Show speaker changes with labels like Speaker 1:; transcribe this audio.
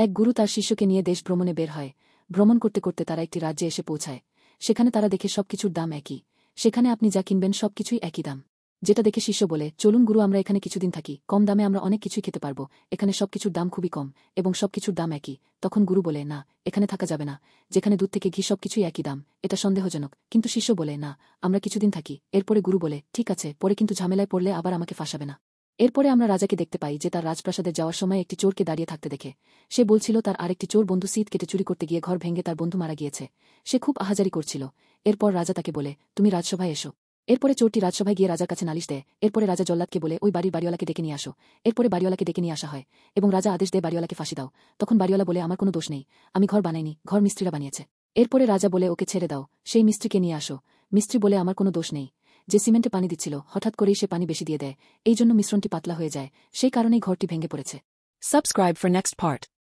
Speaker 1: এক গুরু তার শিষ্যকে নিয়ে দেশ ভ্রমণে বের হয়। ভ্রমণ করতে করতে তারা একটি রাজ্যে এসে পৌঁছায়। সেখানে তারা দেখে সবকিছুর দাম একই। সেখানে আপনি যা কিনবেন সবকিছুই একই দাম। যেটা দেখে শিষ্য বলে, চলুন গুরু, আমরা এখানে কিছুদিন থাকি, কম দামে আমরা অনেক কিছুই খেতে পারবো, এখানে সবকিছুর দাম খুবই কম এবং সবকিছুর দাম একই। তখন গুরু বলে, না, এখানে থাকা যাবে না, যেখানে দুধ থেকে ঘি সবকিছুই একই দাম, এটা সন্দেহজনক। কিন্তু শিষ্য বলে, না, আমরা কিছুদিন থাকি। এরপরে গুরু বলে, ঠিক আছে, পরে কিন্তু ঝামেলায় পড়লে আবার আমাকে ফাঁসাবে না। এরপরে আমরা রাজাকে দেখতে পাই যে তার রাজপ্রাসাদে যাওয়ার সময় একটি চোরকে দাঁড়িয়ে থাকতে দেখে। সে বলছিল তার আরেকটি চোর বন্ধু সিদ কেটে চুরি করতে গিয়ে ঘর ভেঙে তার বন্ধু মারা গিয়েছে। সে খুব আহাজারি করছিল। এরপর রাজা তাকে বলে, তুমি রাজসভায় এসো। এরপরে চোরটি রাজসভায় গিয়ে রাজার কাছে নালিশ দেয়। এরপরে রাজা জল্লাদকে বলে, ওই বাড়ির বাড়িওয়ালাকে ডেকে নিয়ে আসো। এরপরে বাড়িওয়ালাকে ডেকে নিয়ে আসা হয় এবং রাজা আদেশ দেয়, বাড়িওয়ালাকে ফাঁসি দাও। তখন বাড়িওয়ালা বলে, আমার কোনো দোষ নেই, আমি ঘর বানাইনি, ঘর মিস্ত্রিরা বানিয়েছে। এরপরে রাজা বলে, ওকে ছেড়ে দাও, সেই মিস্ত্রিকে নিয়ে আসো। মিস্ত্রি বলে, আমার কোনো দোষ নেই, যে সিমেন্টে পানি দিচ্ছিল হঠাৎ করেই সে পানি বেশি দিয়ে দেয়, এই জন্য মিশ্রণটি পাতলা হয়ে যায়, সেই কারণেই ঘরটি ভেঙে পড়েছে।
Speaker 2: Subscribe for next part.